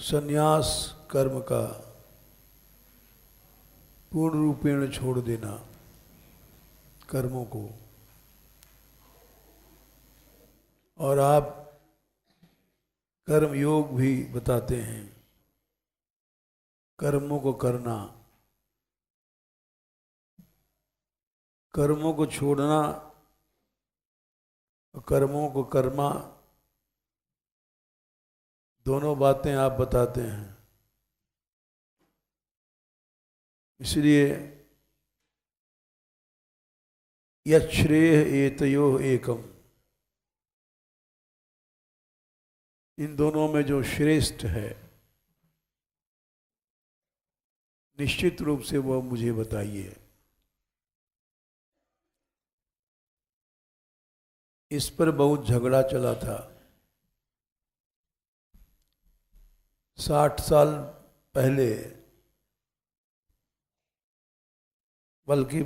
संन्यास कर्म का पूर्ण रूपेण छोड़ देना, कर्मों को। और आप कर्म योग भी बताते हैं, कर्मों को करना, कर्मों को छोड़ना, कर्मों को कर्मा, दोनों बातें आप बताते हैं। इसलिए यच्छ्रेय एतयोः एकम, इन दोनों में जो श्रेष्ठ है निश्चित रूप से वह मुझे बताइए। इस पर बहुत झगड़ा चला था। 60 साल पहले, बल्कि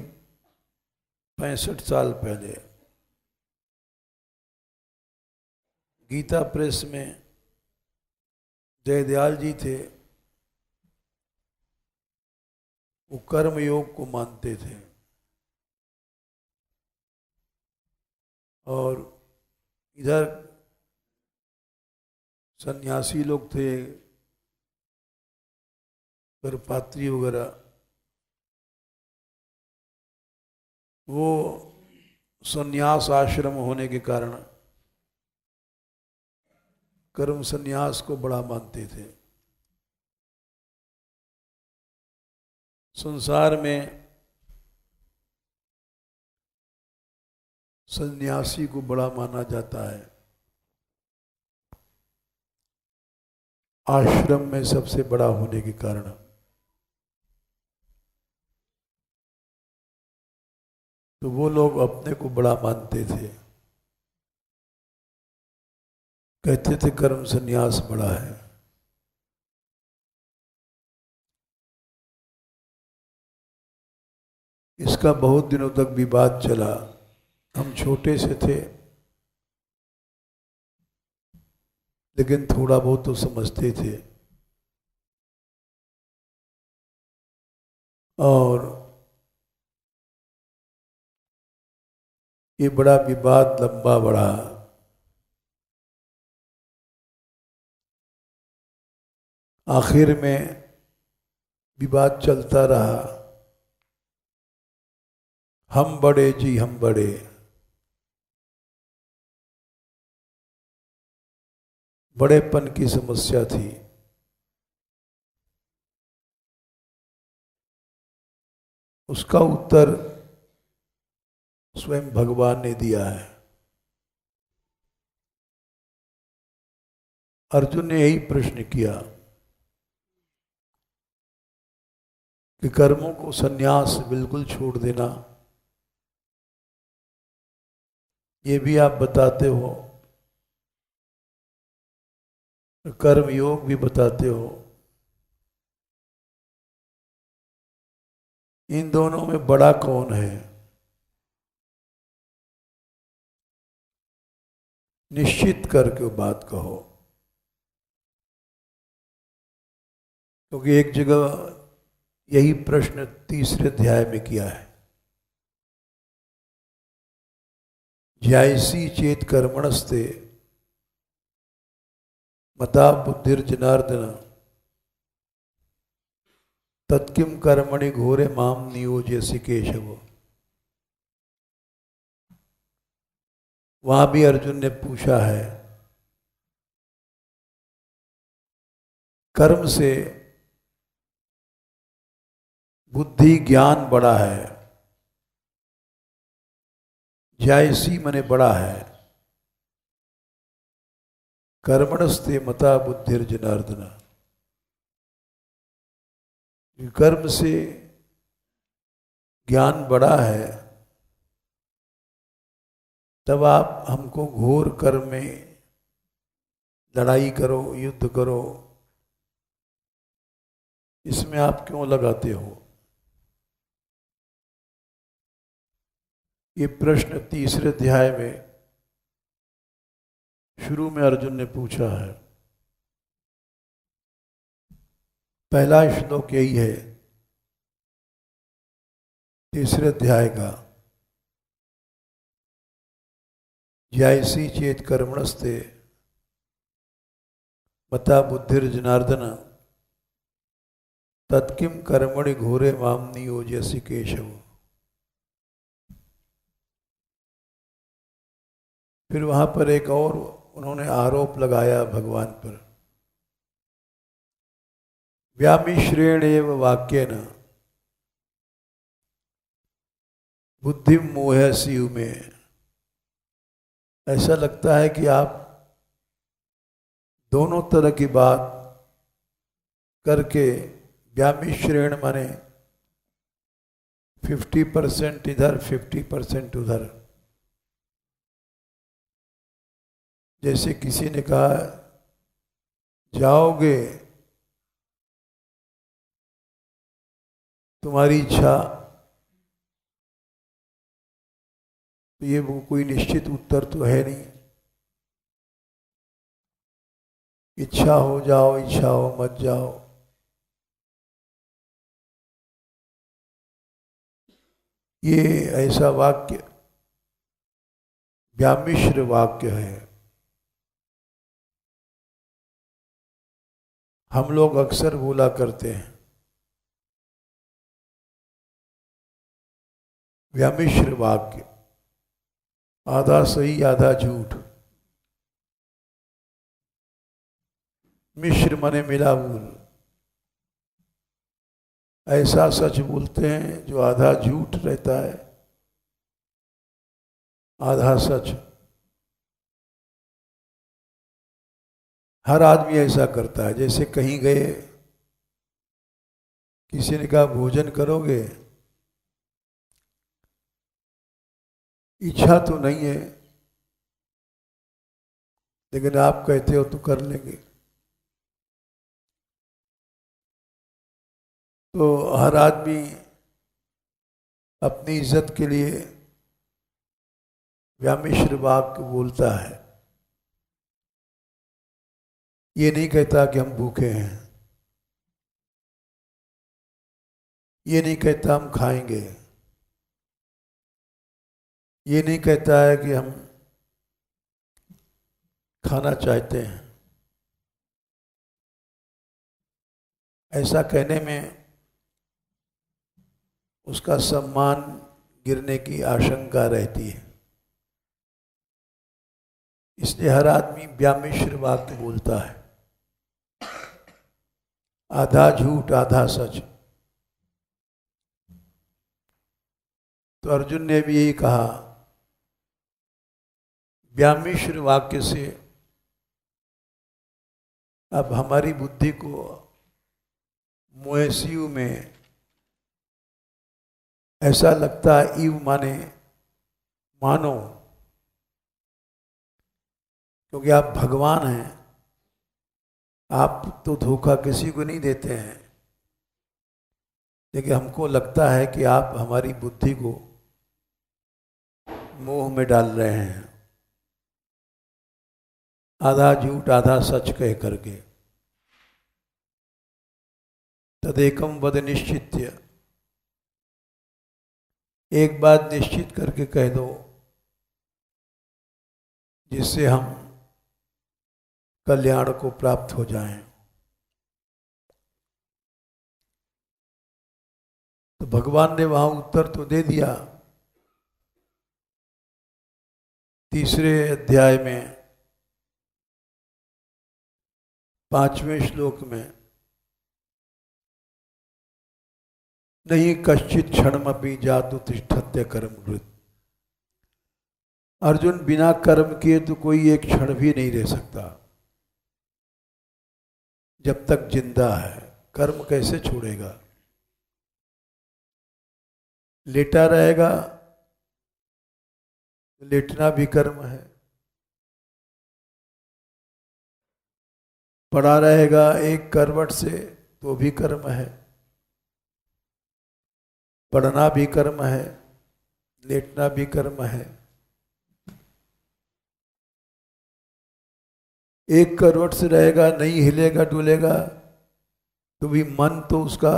65 साल पहले, गीता प्रेस में जयदयाल जी थे। वो कर्म योग को मानते थे और इधर सन्यासी लोग थे, गर्भपात्री वगैरह, वो सन्यास आश्रम होने के कारण कर्म सन्यास को बड़ा मानते थे। संसार में सन्यासी को बड़ा माना जाता है, आश्रम में सबसे बड़ा होने के कारण। तो वो लोग अपने को बड़ा मानते थे, कहते थे कर्म सन्यास बड़ा है। इसका बहुत दिनों तक विवाद चला। हम छोटे से थे, लेकिन थोड़ा बहुत तो समझते थे। और ये बड़ा विवाद लंबा बढ़ा। आखिर में विवाद चलता रहा, हम बड़े जी हम बड़े। बड़ेपन की समस्या थी। उसका उत्तर स्वयं भगवान ने दिया है। अर्जुन ने यही प्रश्न किया कि कर्मों को सन्यास बिल्कुल छोड़ देना, ये भी आप बताते हो, कर्म योग भी बताते हो। इन दोनों में बड़ा कौन है? निश्चित करके बात कहो। क्योंकि एक जगह यही प्रश्न 3 अध्याय में किया है। ज्यायसी चेत कर्मणस्ते मता बुद्धिर्जनार्दन तत्किम कर्मणि घोरे माम नियोजयसि केशव। वहां भी अर्जुन ने पूछा है, कर्म से बुद्धि ज्ञान बड़ा है, ज्यायसी मने बड़ा है, कर्मणस्ते मता बुद्धिर्जनार्दन। कर्म से ज्ञान बड़ा है, तब आप हमको घोर कर्म में लड़ाई करो, युद्ध करो, इसमें आप क्यों लगाते हो? ये प्रश्न 3 अध्याय में शुरू में अर्जुन ने पूछा है। पहला श्लोक यही है तीसरे अध्याय का। ज्यायसी चेत कर्मणस्ते मता बुद्धिर्जनार्दन तत्किम कर्मणि घोरे माम नियोजयसि केशव। फिर वहां पर एक और उन्होंने आरोप लगाया भगवान पर। व्यामिश्रेणेव वाक्येन बुद्धि मोहसी में। ऐसा लगता है कि आप दोनों तरह की बात करके, व्यामिश्रेण माने 50% इधर 50% उधर। जैसे किसी ने कहा जाओगे, तुम्हारी इच्छा, तो ये वो कोई निश्चित उत्तर तो है नहीं। इच्छा हो जाओ, इच्छा हो मत जाओ। ये ऐसा वाक्य व्यामिश्र वाक्य है। हम लोग अक्सर बोला करते हैं व्यामिश्र वाक्य, आधा सही आधा झूठ। मिश्र माने मिला बोल। ऐसा सच बोलते हैं जो आधा झूठ रहता है, आधा सच। हर आदमी ऐसा करता है। जैसे कहीं गए, किसी ने कहा भोजन करोगे, इच्छा तो नहीं है लेकिन आप कहते हो तो कर लेंगे। तो हर आदमी अपनी इज्जत के लिए व्यामिश्र वाक्य बोलता है। ये नहीं कहता कि हम भूखे हैं, ये नहीं कहता हम खाएंगे, ये नहीं कहता है कि हम खाना चाहते हैं। ऐसा कहने में उसका सम्मान गिरने की आशंका रहती है। इसलिए हर आदमी व्यामिश्र वाक्य बोलता है, आधा झूठ आधा सच। तो अर्जुन ने भी यही कहा, व्यामिश्र वाक्य से अब हमारी बुद्धि को मोहसियु में ऐसा लगता है, ईव माने मानो, क्योंकि आप भगवान हैं, आप तो धोखा किसी को नहीं देते हैं, लेकिन हमको लगता है कि आप हमारी बुद्धि को मोह में डाल रहे हैं, आधा झूठ आधा सच कह करके। तदेकम वद निश्चित्य, एक बात निश्चित करके कह दो जिससे हम कल्याण को प्राप्त हो जाएं। तो भगवान ने वहां उत्तर तो दे दिया। तीसरे अध्याय में 5वें श्लोक में, नहीं कश्चित क्षणमपि जातु तिष्ठत्य कर्मकृत। अर्जुन, बिना कर्म किए तो कोई एक क्षण भी नहीं रह सकता जब तक जिंदा है। कर्म कैसे छोड़ेगा? लेटा रहेगा, लेटना भी कर्म है। पड़ा रहेगा एक करवट से तो भी कर्म है। पढ़ना भी कर्म है, लेटना भी कर्म है। एक करवट से रहेगा, नहीं हिलेगा डुलेगा तो भी मन तो उसका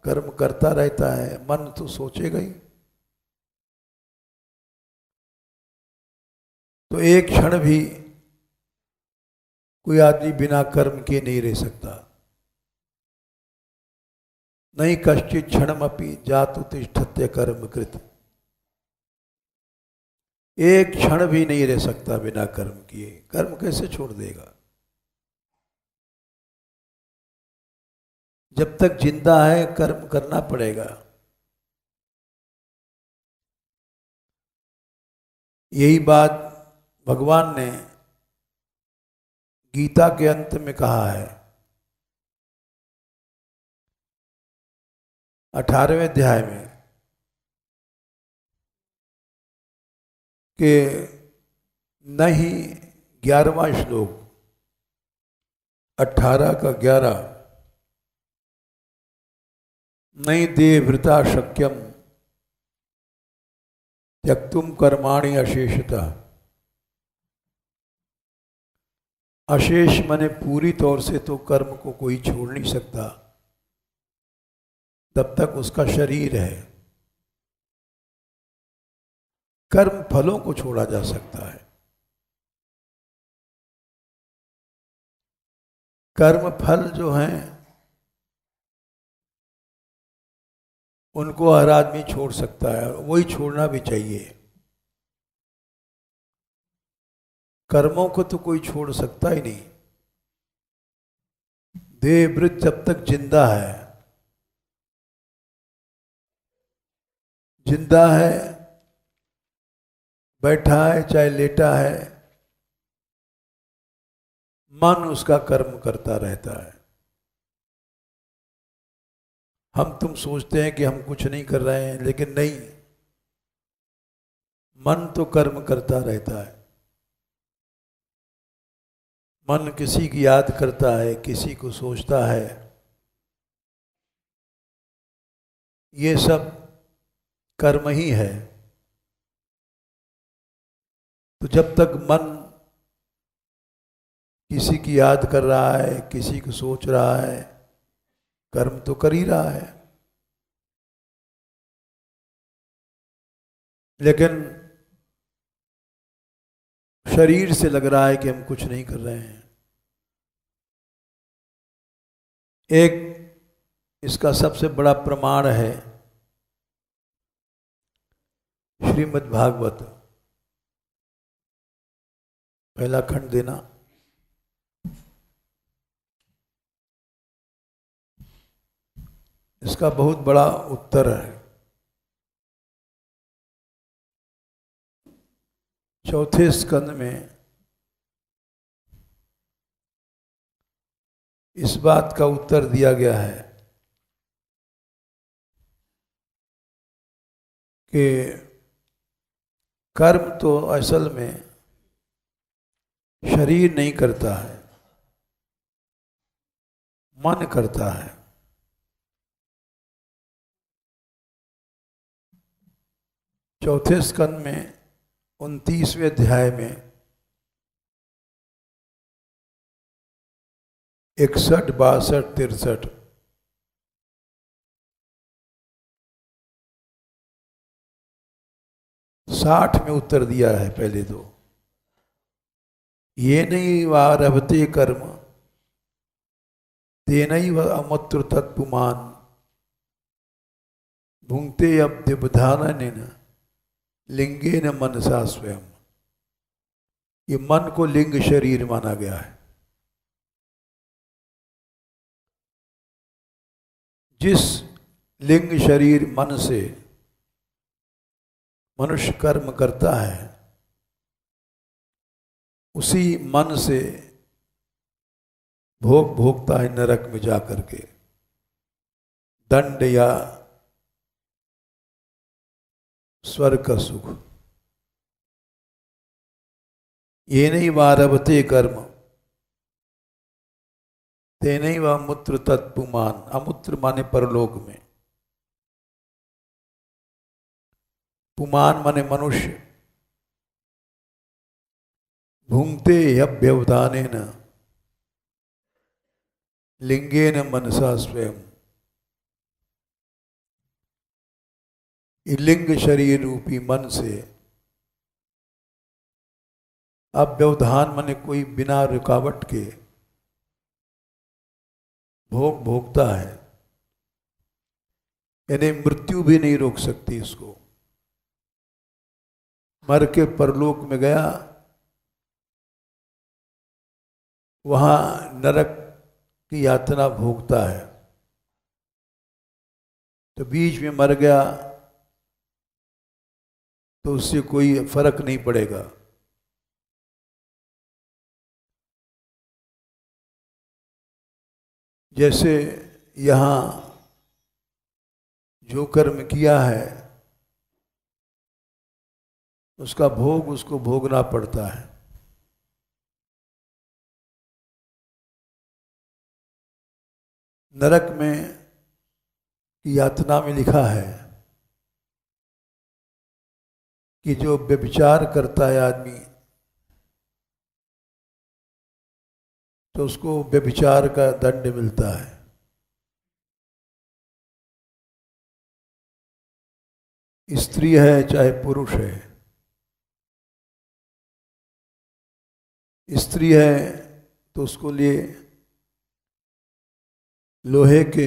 कर्म करता रहता है, मन तो सोचेगा ही। तो एक क्षण भी कोई आदमी बिना कर्म के नहीं रह सकता। नहीं कश्चित क्षणमपि जातु तिष्ठत्य कर्म कृत। एक क्षण भी नहीं रह सकता बिना कर्म किए। कर्म कैसे छोड़ देगा? जब तक जिंदा है कर्म करना पड़ेगा। यही बात भगवान ने गीता के अंत में कहा है, 18वें अध्याय में, कि नहीं 11वां श्लोक 18 का 11, नहीं देवभृता शक्यम त्यक्तुम कर्माणि अशेषतः। अशेष माने पूरी तौर से तो कर्म को कोई छोड़ नहीं सकता तब तक उसका शरीर है। कर्म फलों को छोड़ा जा सकता है। कर्म फल जो हैं उनको हर आदमी छोड़ सकता है, और वही छोड़ना भी चाहिए। कर्मों को तो कोई छोड़ सकता ही नहीं। देहवृत जब तक जिंदा है, बैठा है चाहे लेटा है, मन उसका कर्म करता रहता है। हम तुम सोचते हैं कि हम कुछ नहीं कर रहे हैं, लेकिन नहीं, मन तो कर्म करता रहता है। मन किसी की याद करता है, किसी को सोचता है। ये सब कर्म ही है। तो जब तक मन किसी की याद कर रहा है, किसी को सोच रहा है, कर्म तो कर ही रहा है। लेकिन शरीर से लग रहा है कि हम कुछ नहीं कर रहे हैं। एक इसका सबसे बड़ा प्रमाण है श्रीमद् भागवत, पहला खंड देना। इसका बहुत बड़ा उत्तर है। चौथे स्कंद में इस बात का उत्तर दिया गया है कि कर्म तो असल में शरीर नहीं करता है, मन करता है। चौथे स्कंद में 29वें अध्याय में 61, 62, 63 60 में उत्तर दिया है। पहले तो ये नहीं वारभते कर्म तेनैव अमुत्र तत्पुमान भुंक्ते अब्धिबधानेन लिंगेन मनसा स्वयं। ये मन को लिंग शरीर माना गया है। जिस लिंग शरीर मन से मनुष्य कर्म करता है, उसी मन से भोग भोगता है नरक में जाकर के, दंड या स्वर्ग का सुख। ये नहीं वारभते कर्म ते नहीं व अमुत्र तत्पुमान। अमुत्र माने परलोक में, पुमान माने मनुष्य। भुंक्ते ह्यभ्यवधानेन लिंगेन मनसा स्वयं। ये लिंग शरीर रूपी मन से अब व्यवधान माने कोई बिना रुकावट के भोग भोगता है, यानी मृत्यु भी नहीं रोक सकती इसको। मर के परलोक में गया, वहां नरक की यातना भोगता है, तो बीच में मर गया तो उससे कोई फर्क नहीं पड़ेगा। जैसे यहाँ जो कर्म किया है उसका भोग उसको भोगना पड़ता है। नरक में यातना में लिखा है कि जो व्यभिचार करता है आदमी, तो उसको व्यभिचार का दंड मिलता है। स्त्री है चाहे पुरुष है, स्त्री है तो उसको लिए लोहे के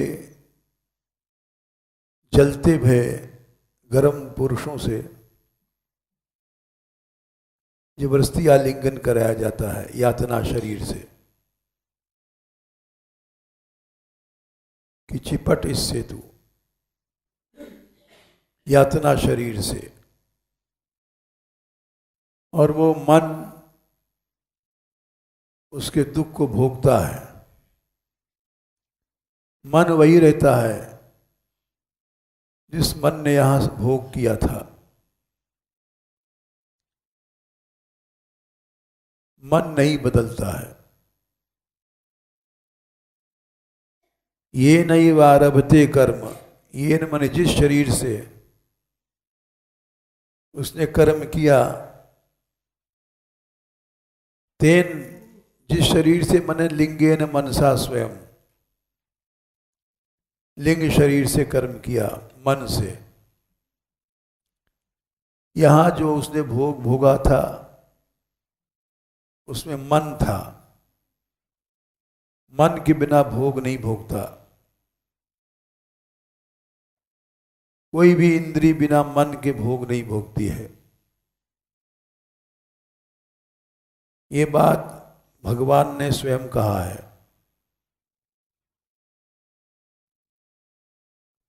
जलते भय गर्म पुरुषों से जबरदस्ती आलिंगन कराया जाता है यातना शरीर से कि चिपट इससे तू, यातना शरीर से। और वो मन उसके दुख को भोगता है। मन वही रहता है जिस मन ने यहां भोग किया था। मन नहीं बदलता है। ये नहीं आरभते कर्म, ये न माने जिस शरीर से उसने कर्म किया, तेन जिस शरीर से मने लिंगेन मनसा स्वयं, लिंग शरीर से कर्म किया मन से। यहां जो उसने भोग भोगा था उसमें मन था। मन के बिना भोग नहीं भोगता। कोई भी इंद्री बिना मन के भोग नहीं भोगती है। ये बात भगवान ने स्वयं कहा है।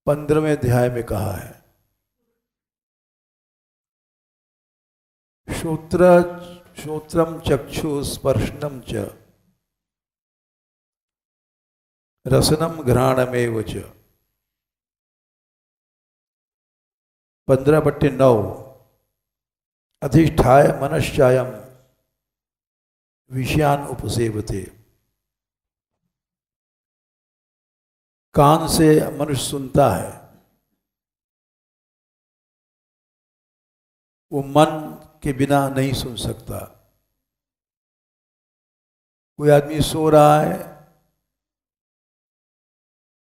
15वें अध्याय में कहा है, श्रोत्रम चक्षु स्पर्शनम च रसनम घ्राणमेव च। 15/9 अधिष्ठाय मनश्चायम विषयान उपसेवते। कान से मनुष्य सुनता है, वो मन के बिना नहीं सुन सकता। कोई आदमी सो रहा है,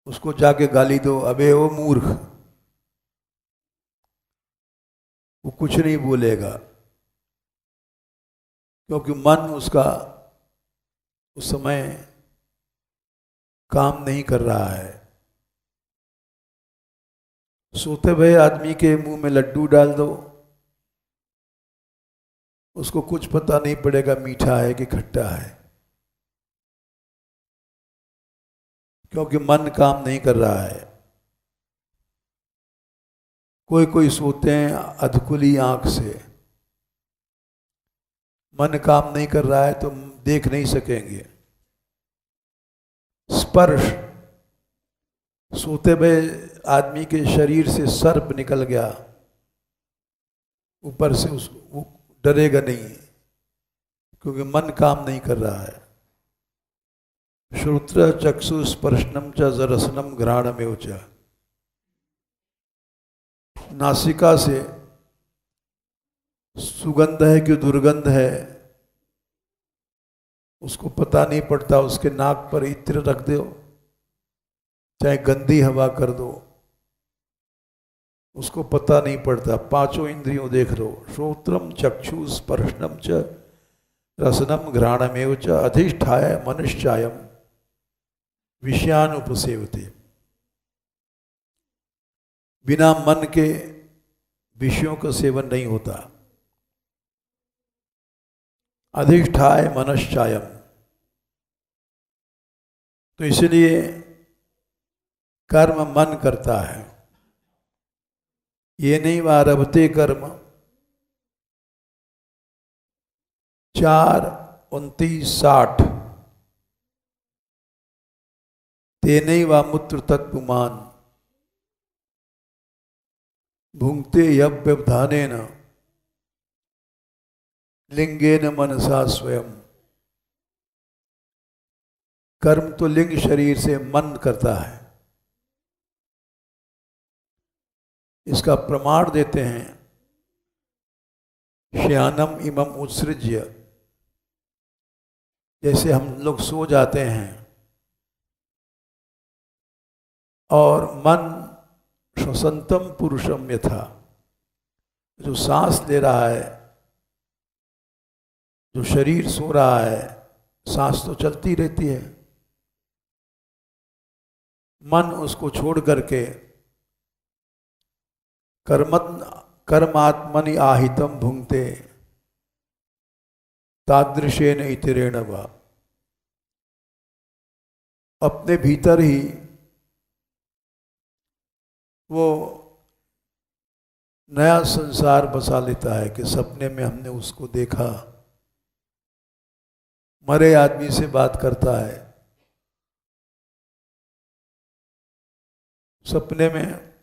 उसको जाके गाली दो, अबे वो मूर्ख, वो कुछ नहीं बोलेगा, क्योंकि मन उसका उस समय काम नहीं कर रहा है। सोते हुए आदमी के मुंह में लड्डू डाल दो, उसको कुछ पता नहीं पड़ेगा मीठा है कि खट्टा है, क्योंकि मन काम नहीं कर रहा है। कोई कोई सोते हैं अधकुली आंख से, मन काम नहीं कर रहा है तो देख नहीं सकेंगे। स्पर्श, सोते हुए आदमी के शरीर से सर्प निकल गया, ऊपर से उसको वो डरेगा नहीं, क्योंकि मन काम नहीं कर रहा है। श्रोत्र चक्षु स्पर्शनम च रसनम घ्राणमेव च। नासिका से सुगंध है कि दुर्गंध है उसको पता नहीं पड़ता। उसके नाक पर इत्र रख दो, चाहे गंदी हवा कर दो, उसको पता नहीं पड़ता। पांचों इंद्रियों देख लो, श्रोत्रम चक्षु स्पर्शनम च रसनम घ्राणमेव च अधिष्ठाय मनश्चायम विषयानुपसेवते। बिना मन के विषयों का सेवन नहीं होता। अधिष्ठाय मनश्चायम, तो इसलिए कर्म मन करता है। ये नहीं वारभते कर्म 4:29-60 तेने वा मूत्र तत्पुमान भुंक्ते यव्यवधानेन लिंगेन मनसा स्वयं। कर्म तो लिंग शरीर से मन करता है। इसका प्रमाण देते हैं, श्यानम इमम उत्सृज्य, जैसे हम लोग सो जाते हैं और मन श्वसंतम पुरुषम यथा, जो सांस ले रहा है, जो शरीर सो रहा है, सांस तो चलती रहती है, मन उसको छोड़ करके कर्मात्मनि आहितम भुंक्ते तादृशेन इतरेण वा। अपने भीतर ही वो नया संसार बसा लेता है कि सपने में हमने उसको देखा, मरे आदमी से बात करता है। सपने में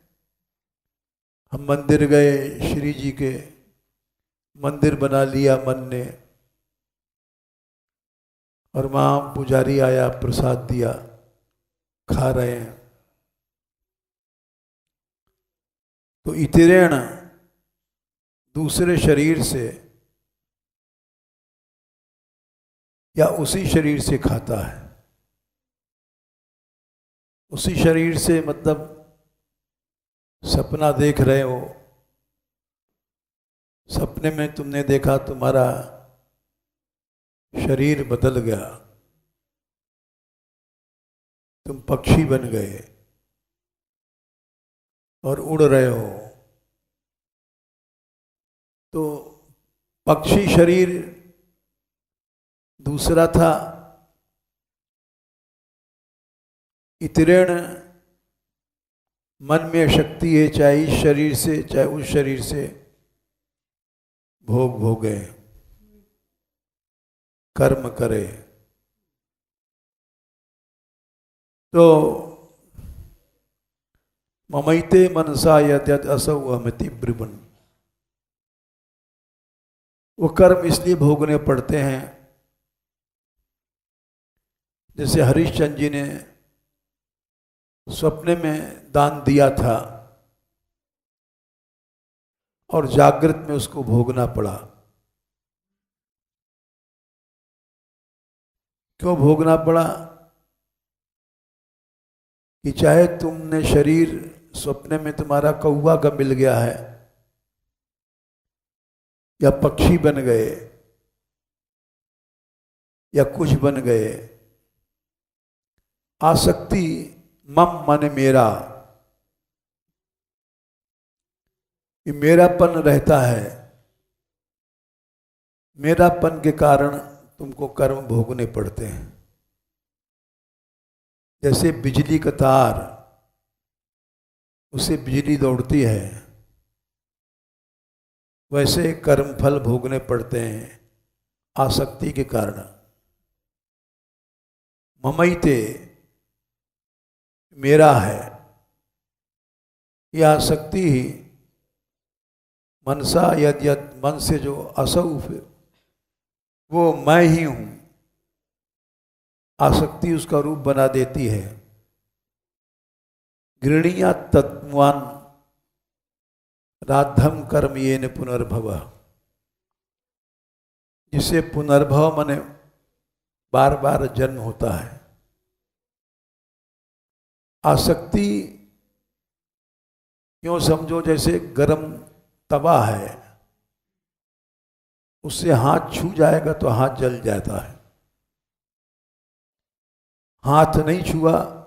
हम मंदिर गए, श्री जी के मंदिर बना लिया मन ने, और वहाँ पुजारी आया, प्रसाद दिया, खा रहे हैं। तो इतरेण दूसरे शरीर से या उसी शरीर से खाता है। उसी शरीर से मतलब सपना देख रहे हो, सपने में तुमने देखा तुम्हारा शरीर बदल गया, तुम पक्षी बन गए और उड़ रहे हो। तो पक्षी शरीर दूसरा था, इतरेण मन में शक्ति है, चाहे इस शरीर से चाहे उस शरीर से भोग भोगे, कर्म करे। तो ममैते मनसा यद्यद असौ अहमति ब्रिवन, वो कर्म इसलिए भोगने पड़ते हैं, जैसे हरिश्चंद्र जी ने स्वप्ने में दान दिया था और जागृत में उसको भोगना पड़ा। क्यों भोगना पड़ा? कि चाहे तुमने शरीर स्वप्ने में तुम्हारा कौवा का मिल गया है या पक्षी बन गए या कुछ बन गए, आसक्ति मम मन मेरा, ये मेरापन रहता है। मेरापन के कारण तुमको कर्म भोगने पड़ते हैं। जैसे बिजली का तार, उससे बिजली दौड़ती है, वैसे कर्म फल भोगने पड़ते हैं आसक्ति के कारण। ममैते मेरा है, यह आसक्ति ही मनसा यद यद, मन से जो असौ, वो मैं ही हूं, आसक्ति उसका रूप बना देती है। गृणीया तत्वान राधम कर्म ये न पुनर्भव, जिसे पुनर्भव माने बार बार जन्म होता है। आसक्ति यूँ समझो जैसे गरम तवा है, उससे हाथ छू जाएगा तो हाथ जल जाता है, हाथ नहीं छुआ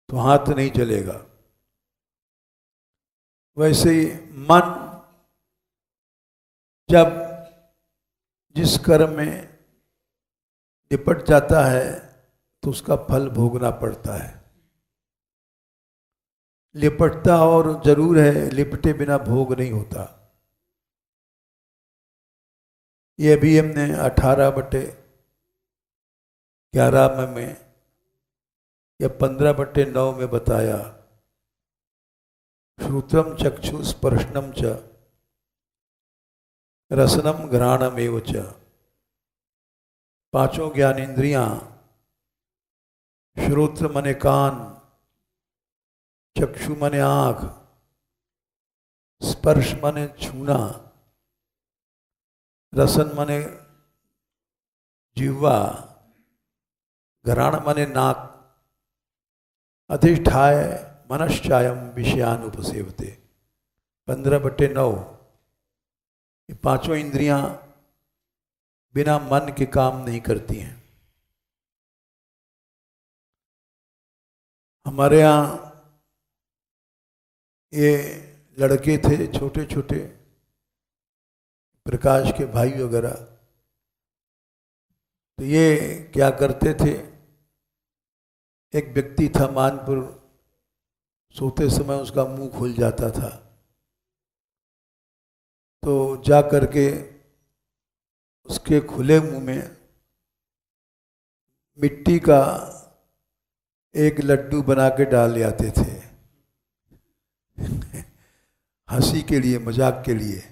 तो हाथ नहीं जलेगा। वैसे ही मन जब जिस कर्म में निपट जाता है तो उसका फल भोगना पड़ता है। लिपटता और जरूर है, लिपटे बिना भोग नहीं होता। ये भी हमने 18/11 में या 15/9 में बताया। श्रुतम चक्षु स्पर्शनम च रसनम घ्राणमेव च। पांचों ज्ञानेन्द्रियां, श्रोत्र मने कान, चक्षु मने आंख, स्पर्श मने छूना, रसन मने जिह्वा, घ्राण मने नाक, अधिष्ठाय मनश्चायम विषयान उपसेवते। 15/9। ये पांचों इंद्रियां बिना मन के काम नहीं करती हैं। हमारे यहाँ ये लड़के थे छोटे छोटे, प्रकाश के भाई वगैरह, तो ये क्या करते थे, एक व्यक्ति था मानपुर, सोते समय उसका मुंह खुल जाता था, तो जा करके उसके खुले मुंह में मिट्टी का एक लड्डू बना के डाल आते थे हंसी के लिए, मजाक के लिए।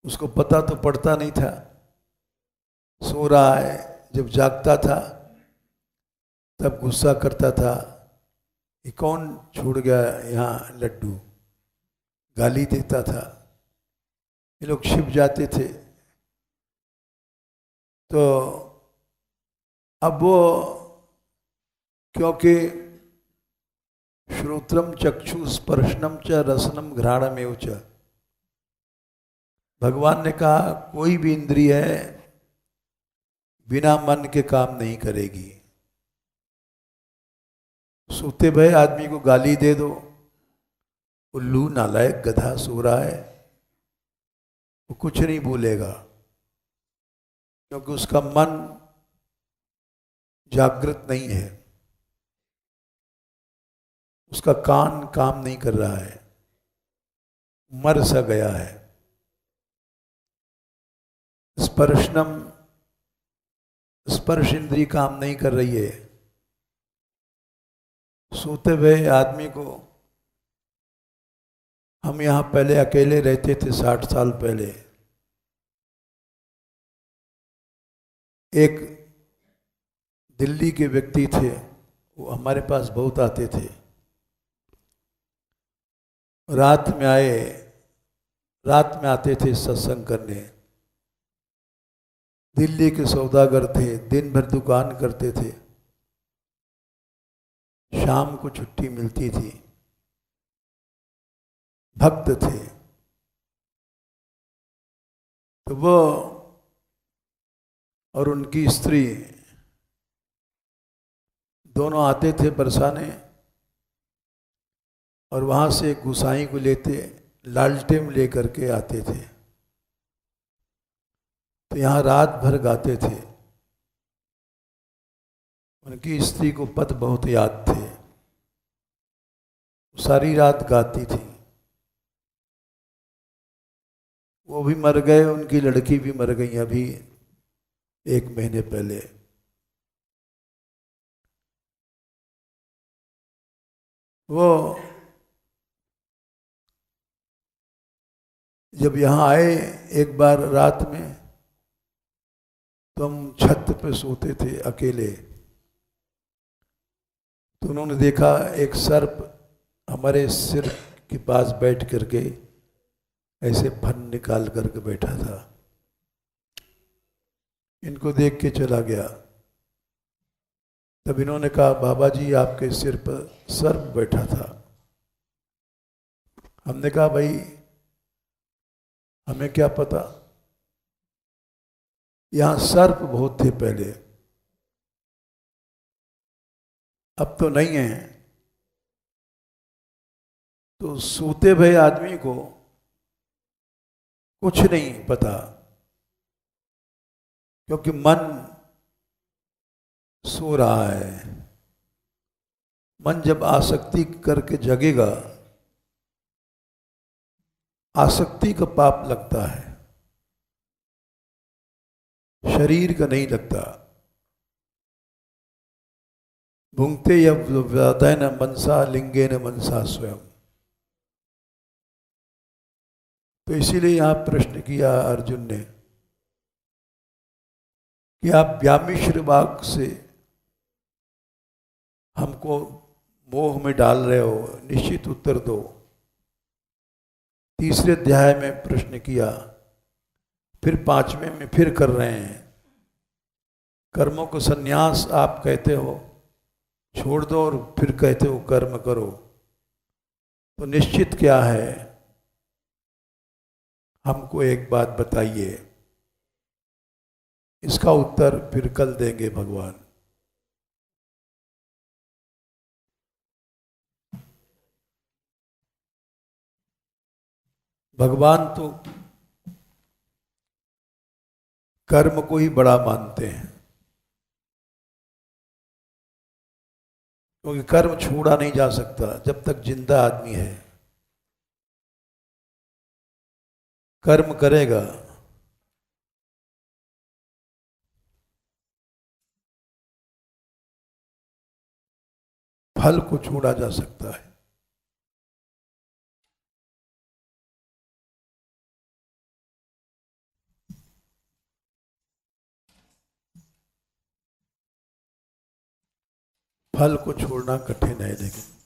उसको पता तो पड़ता नहीं था, सो रहा है। जब जागता था तब गुस्सा करता था, ये कौन छोड़ गया यहाँ लड्डू, गाली देता था। ये लोग छिप जाते थे। तो अब वो, क्योंकि श्रोत्रम चक्षु स्पर्शनम च रसनम घ्राणमेव च, भगवान ने कहा कोई भी इंद्रिय है बिना मन के काम नहीं करेगी। सोते भय आदमी को गाली दे दो, उल्लू नालायक गधा सो रहा है, वो कुछ नहीं बोलेगा, क्योंकि उसका मन जागृत नहीं है, उसका कान काम नहीं कर रहा है, मर सा गया है। स्पर्शनम, स्पर्श इंद्री काम नहीं कर रही है। सोते हुए आदमी को, हम यहाँ पहले अकेले रहते थे 60 साल पहले, एक दिल्ली के व्यक्ति थे, वो हमारे पास बहुत आते थे। रात में आए, रात में आते थे सत्संग करने। दिल्ली के सौदागर थे, दिन भर दुकान करते थे, शाम को छुट्टी मिलती थी, भक्त थे। तो वो और उनकी स्त्री दोनों आते थे बरसाने, और वहाँ से गुसाई को लेते, लालटेन लेकर के आते थे। तो यहाँ रात भर गाते थे। उनकी स्त्री को पद बहुत याद थे, सारी रात गाती थी। वो भी मर गए, उनकी लड़की भी मर गई अभी 1 महीने पहले। वो जब यहाँ आए एक बार रात में, तो हम छत पे सोते थे अकेले। तो उन्होंने देखा एक सर्प हमारे सिर के पास बैठ करके ऐसे फन निकाल करके बैठा था। इनको देख के चला गया। तब इन्होंने कहा, बाबा जी आपके सिर पर सर्प बैठा था। हमने कहा, भाई हमें क्या पता, यहां सर्प बहुत थे पहले, अब तो नहीं है। तो सोते भय आदमी को कुछ नहीं पता, क्योंकि मन सो रहा है। मन जब आसक्ति करके जगेगा, आसक्ति का पाप लगता है, शरीर का नहीं लगता। भुंगते यदन मनसा लिंगे न मनसा स्वयं। तो इसीलिए यहां प्रश्न किया अर्जुन ने कि आप व्यामिश्र वाक से हमको मोह में डाल रहे हो, निश्चित उत्तर दो। तीसरे अध्याय में प्रश्न किया, फिर पांचवें में फिर कर रहे हैं। कर्मों को संन्यास आप कहते हो छोड़ दो, और फिर कहते हो कर्म करो, तो निश्चित क्या है, हमको एक बात बताइए। इसका उत्तर फिर कल देंगे भगवान। भगवान तो कर्म को ही बड़ा मानते हैं, क्योंकि कर्म छोड़ा नहीं जा सकता जब तक जिंदा आदमी है। कर्म करेगा, फल को छोड़ा जा सकता है। फल को छोड़ना कठिन है, लेकिन